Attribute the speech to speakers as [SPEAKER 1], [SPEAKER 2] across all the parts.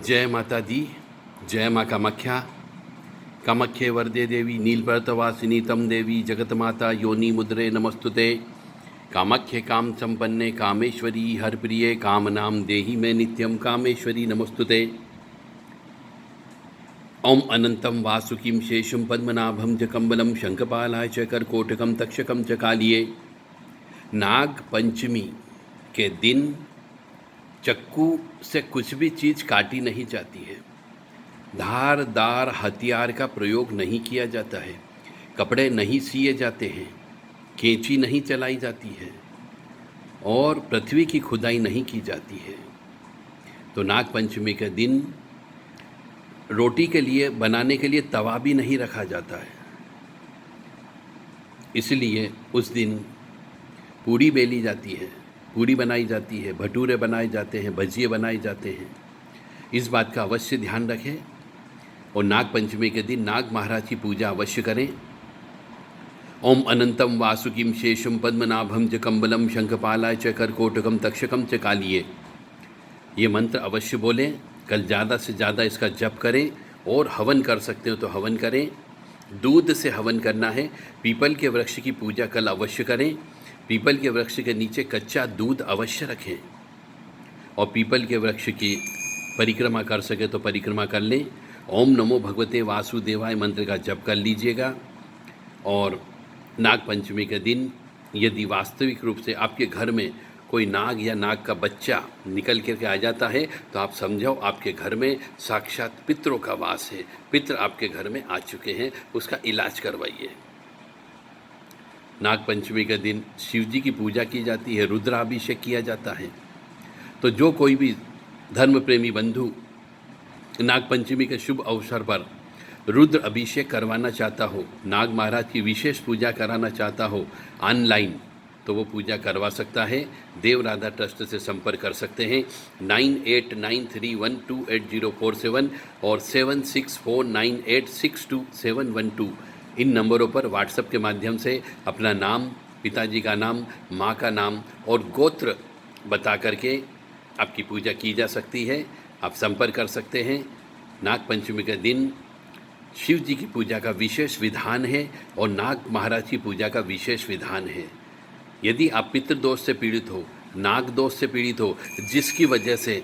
[SPEAKER 1] जय माता दी। जय माँ कामाख्या। कामाख्ये वरदे देवी नीलपर्वतवासिनी तम देवी जगतमाता योनि मुद्रे नमस्तुते। कामाख्ये काम संपन्ने कामेश्वरी हरप्रिये कामनाम देहि मे नित्यम कामेश्वरी नमस्तुते। ओम अनंतम वासुकीं शेषम पद्मनाभम च कम्बलम शंखपालाय च करकोटकम तक्षकम च कालिये। नाग पंचमी के दिन चक्कू से कुछ भी चीज़ काटी नहीं जाती है, धारदार हथियार का प्रयोग नहीं किया जाता है, कपड़े नहीं सिए जाते हैं, कैंची नहीं चलाई जाती है और पृथ्वी की खुदाई नहीं की जाती है। तो नाग पंचमी के दिन रोटी के लिए बनाने के लिए तवा भी नहीं रखा जाता है, इसलिए उस दिन पूड़ी बेली जाती है, पूड़ी बनाई जाती है, भटूरे बनाए जाते हैं, भजिए बनाए जाते हैं। इस बात का अवश्य ध्यान रखें और नाग पंचमी के दिन नाग महाराज की पूजा अवश्य करें। ओम अनंतम वासुकीं शेषम पद्मनाभम च कम्बलम शंखपालाय च करकोटकम तक्षकम च कालिये। ये मंत्र अवश्य बोलें। कल ज़्यादा से ज़्यादा इसका जप करें और हवन कर सकते हो तो हवन करें। दूध से हवन करना है। पीपल के वृक्ष की पूजा कल अवश्य करें। पीपल के वृक्ष के नीचे कच्चा दूध अवश्य रखें और पीपल के वृक्ष की परिक्रमा कर सके तो परिक्रमा कर लें। ओम नमो भगवते वासुदेवाय मंत्र का जप कर लीजिएगा। और नाग पंचमी के दिन यदि वास्तविक रूप से आपके घर में कोई नाग या नाग का बच्चा निकल करके आ जाता है तो आप समझो आपके घर में साक्षात पितरों का वास है, पितर आपके घर में आ चुके हैं, उसका इलाज करवाइए। नाग पंचमी के दिन शिव जी की पूजा की जाती है, रुद्राभिषेक किया जाता है। तो जो कोई भी धर्म प्रेमी बंधु नाग पंचमी के शुभ अवसर पर रुद्र अभिषेक करवाना चाहता हो, नाग महाराज की विशेष पूजा कराना चाहता हो ऑनलाइन, तो वो पूजा करवा सकता है। देव राधा ट्रस्ट से संपर्क कर सकते हैं 9893128047 और 7649862712। इन नंबरों पर व्हाट्सएप के माध्यम से अपना नाम, पिताजी का नाम, माँ का नाम और गोत्र बता करके आपकी पूजा की जा सकती है। आप संपर्क कर सकते हैं। नाग पंचमी के दिन शिव जी की पूजा का विशेष विधान है और नाग महाराज की पूजा का विशेष विधान है। यदि आप पितृदोष से पीड़ित हो, नाग दोष से पीड़ित हो, जिसकी वजह से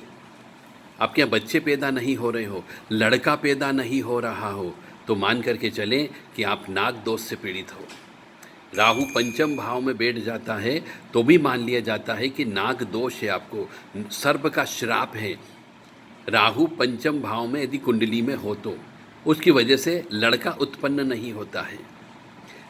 [SPEAKER 1] आपके यहाँ बच्चे पैदा नहीं हो रहे हो, लड़का पैदा नहीं हो रहा हो, तो मान करके चलें कि आप नाग दोष से पीड़ित हो। राहु पंचम भाव में बैठ जाता है तो भी मान लिया जाता है कि नाग दोष है, आपको सर्प का श्राप है। राहु पंचम भाव में यदि कुंडली में हो तो उसकी वजह से लड़का उत्पन्न नहीं होता है,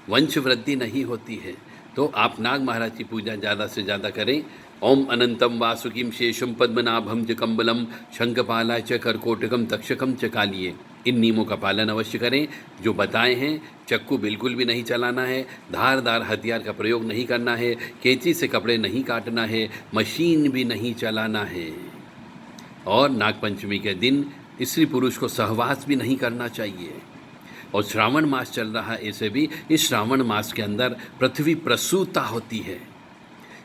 [SPEAKER 1] वंश वृद्धि नहीं होती है। तो आप नाग महाराज की पूजा ज़्यादा से ज़्यादा करें। ओम अनंतम वासुकीं शेषम पद्मनाभम च कम्बलम शंखपालाय च करकोटकम तक्षकम च कालिये। इन नियमों का पालन अवश्य करें जो बताए हैं। चक्कू बिल्कुल भी नहीं चलाना है, धारदार हथियार का प्रयोग नहीं करना है, कैंची से कपड़े नहीं काटना है, मशीन भी नहीं चलाना है। और नाग पंचमी के दिन स्त्री पुरुष को सहवास भी नहीं करना चाहिए। और श्रावण मास चल रहा है, ऐसे भी इस श्रावण मास के अंदर पृथ्वी प्रसूता होती है,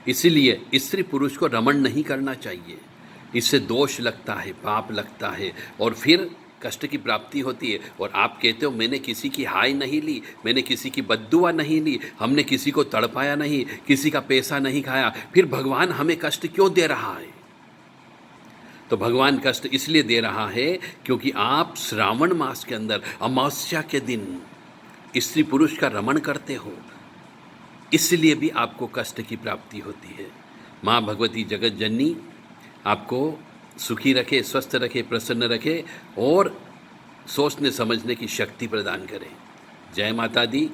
[SPEAKER 1] इसीलिए स्त्री पुरुष को रमण नहीं करना चाहिए। इससे दोष लगता है, पाप लगता है और फिर कष्ट की प्राप्ति होती है। और आप कहते हो मैंने किसी की हाय नहीं ली, मैंने किसी की बद्दुआ नहीं ली, हमने किसी को तड़पाया नहीं, किसी का पैसा नहीं खाया, फिर भगवान हमें कष्ट क्यों दे रहा है? तो भगवान कष्ट इसलिए दे रहा है क्योंकि आप श्रावण मास के अंदर अमावस्या के दिन स्त्री पुरुष का रमण करते हो, इसलिए भी आपको कष्ट की प्राप्ति होती है। माँ भगवती जगत जननी आपको सुखी रखे, स्वस्थ रखे, प्रसन्न रखे और सोचने समझने की शक्ति प्रदान करे। जय माता दी।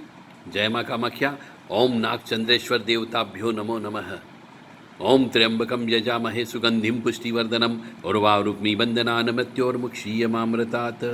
[SPEAKER 1] जय माँ कामाख्या। ओम नाग चंद्रेश्वर देवताभ्यो नमो नमः। ओम त्र्यंबकम यजामहे सुगंधिम पुष्टिवर्धनम उर्वारुक्मी बंदनान मृत्योर्मुक्षीयमामृतात्।